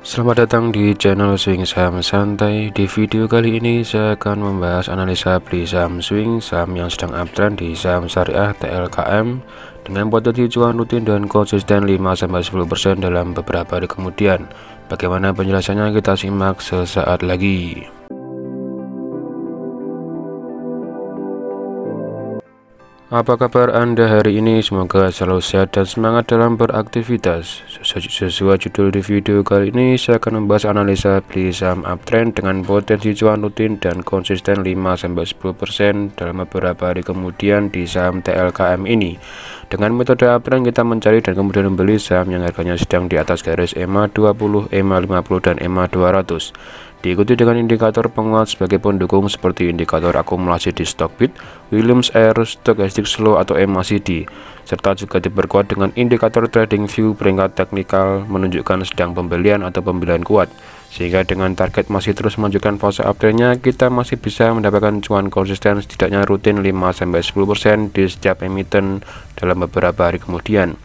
Selamat datang di channel Swing Saham Santai. Di video kali ini saya akan membahas analisa beli saham swing, saham yang sedang uptrend di saham syariah TLKM dengan potensi cuan rutin dan konsisten 5-10% dalam beberapa hari kemudian. Bagaimana penjelasannya kita simak sesaat lagi. Apa kabar Anda hari ini? Semoga selalu sehat dan semangat dalam beraktivitas. Sesuai judul di video kali ini, saya akan membahas analisa beli saham uptrend dengan potensi cuan rutin dan konsisten 5-10% dalam beberapa hari kemudian di saham TLKM ini. Dengan metode uptrend kita mencari dan kemudian membeli saham yang harganya sedang di atas garis EMA 20, EMA 50 dan EMA 200. Diikuti dengan indikator penguat sebagai pendukung seperti indikator akumulasi di Stockbit, Williams Air, Stochastic Slow atau MACD, serta juga diperkuat dengan indikator Trading View peringkat teknikal menunjukkan sedang pembelian atau pembelian kuat, sehingga dengan target masih terus menunjukkan fase uptrendnya, kita masih bisa mendapatkan cuan konsisten setidaknya rutin 5-10% di setiap emiten dalam beberapa hari kemudian.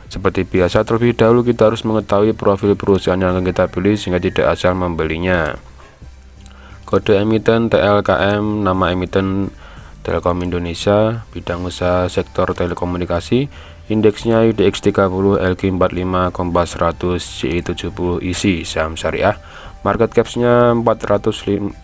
Seperti biasa, terlebih dahulu kita harus mengetahui profil perusahaan yang akan kita beli sehingga tidak asal membelinya. Kode emiten TLKM, nama emiten Telkom Indonesia, bidang usaha sektor telekomunikasi, indeksnya IDX 30, LQ 45, Kompas 100, CI 70 isi, saham syariah, market capsnya 455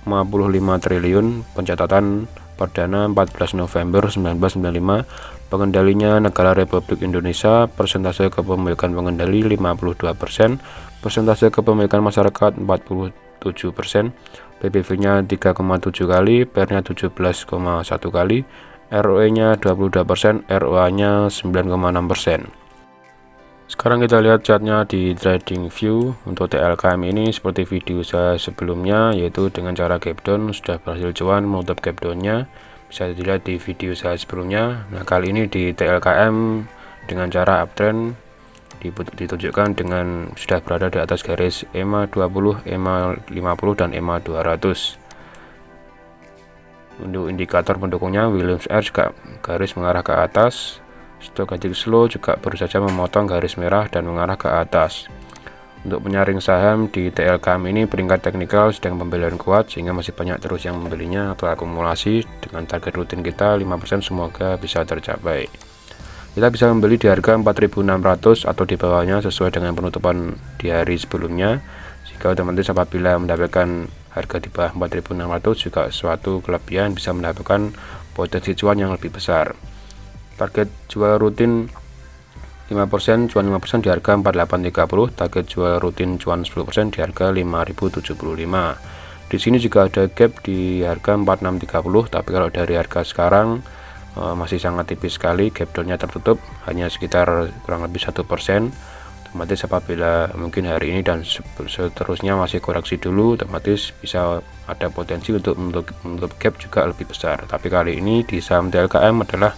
triliun, pencatatan perdana 14 November 1995, pengendalinya negara Republik Indonesia, persentase kepemilikan pengendali 52%, persentase kepemilikan masyarakat 47%, PBV-nya 3,7 kali, PER-nya 17,1 kali, ROE-nya 22%, ROA-nya 9,6%. Sekarang kita lihat chartnya di Trading View. Untuk TLKM ini seperti video saya sebelumnya, yaitu dengan cara gap down sudah berhasil cuan menutup gap down-nya. Bisa dilihat di video saya sebelumnya. Nah, kali ini di TLKM dengan cara uptrend ditunjukkan dengan sudah berada di atas garis EMA 20, EMA 50 dan EMA 200. Untuk indikator pendukungnya Williams Air juga garis mengarah ke atas, Stochastic Slow juga baru saja memotong garis merah dan mengarah ke atas. Untuk penyaring saham di TLKM ini peringkat teknikal sedang pembelian kuat sehingga masih banyak terus yang membelinya atau akumulasi. Dengan target rutin kita 5% semoga bisa tercapai. Kita bisa membeli di harga 4.600 atau di bawahnya sesuai dengan penutupan di hari sebelumnya, sehingga otomatis apabila mendapatkan harga di bawah 4.600 juga suatu kelebihan bisa mendapatkan potensi cuan yang lebih besar. Target jual rutin 5%, cuan 5% di harga 4830, target jual rutin cuan 10% di harga 5075. Di sini juga ada gap di harga 4630, tapi kalau dari harga sekarang masih sangat tipis sekali, gap down-nya tertutup hanya sekitar kurang lebih 1%. Otomatis apabila mungkin hari ini dan seterusnya masih koreksi dulu, otomatis bisa ada potensi untuk menutup gap juga lebih besar. Tapi kali ini di saham TLKM adalah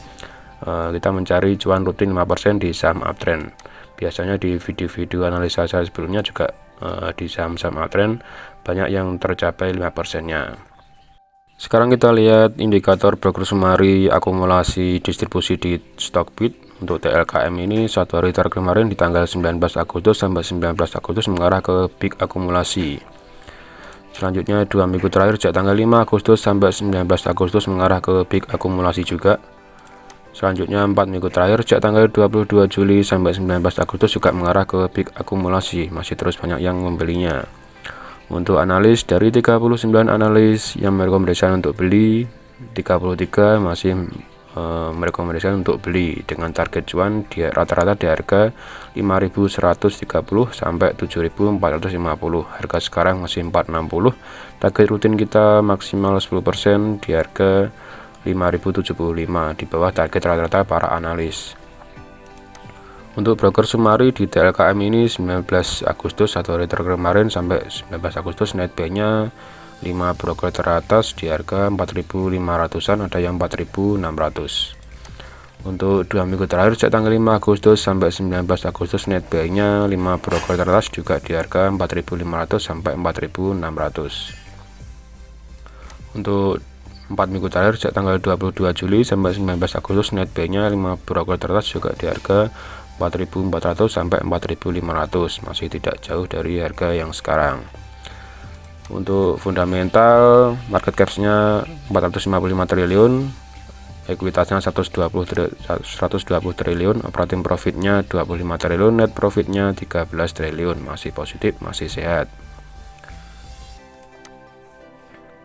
kita mencari cuan rutin 5% di saham uptrend. Biasanya di video-video analisa saya sebelumnya juga di saham-saham uptrend banyak yang tercapai 5%-nya. Sekarang kita lihat indikator broker sumari akumulasi distribusi di Stockbit. Untuk TLKM ini satu hari terakhir kemarin di tanggal 19 Agustus sampai 19 Agustus mengarah ke peak akumulasi. Selanjutnya 2 minggu terakhir sejak tanggal 5 Agustus sampai 19 Agustus mengarah ke peak akumulasi juga. Selanjutnya 4 minggu terakhir sejak tanggal 22 Juli sampai 19 Agustus juga mengarah ke peak akumulasi, masih terus banyak yang membelinya. Untuk analis, dari 39 analis yang merekomendasikan untuk beli, 33 masih merekomendasikan untuk beli dengan target cuan di rata-rata di harga 5.130 sampai 7.450. Harga sekarang masih 460. Target rutin kita maksimal 10% di harga 5.075 di bawah target rata-rata para analis. Untuk broker sumari di TLKM ini 19 Agustus satu hari terakhir kemarin sampai 19 Agustus net buy-nya 5 broker teratas di harga 4.500-an, ada yang 4.600. Untuk 2 minggu terakhir sejak tanggal 5 Agustus sampai 19 Agustus net buy-nya 5 broker teratas juga di harga 4.500 sampai 4.600. Untuk 4 minggu terakhir sejak tanggal 22 Juli sampai 19 Agustus net buy-nya 5 broker teratas juga di harga 4.400 sampai 4.500, masih tidak jauh dari harga yang sekarang. Untuk fundamental, market capsnya 455 triliun, ekuitasnya 120 triliun, operating profitnya 25 triliun, net profitnya 13 triliun, masih positif, masih sehat.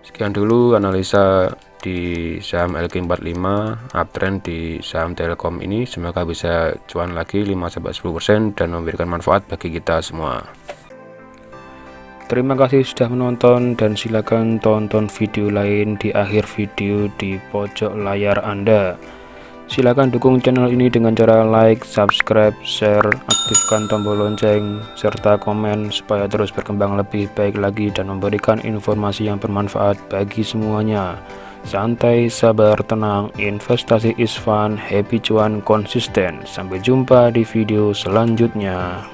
Sekian dulu analisa di saham LQ45 uptrend di saham Telkom ini. Semoga bisa cuan lagi 5-10% dan memberikan manfaat bagi kita semua. Terima kasih sudah menonton dan silakan tonton video lain di akhir video di pojok layar Anda. Silakan dukung channel ini dengan cara like, subscribe, share, aktifkan tombol lonceng, serta komen supaya terus berkembang lebih baik lagi dan memberikan informasi yang bermanfaat bagi semuanya. Santai, sabar, tenang, investasi is fun, happy cuan konsisten. Sampai jumpa di video selanjutnya.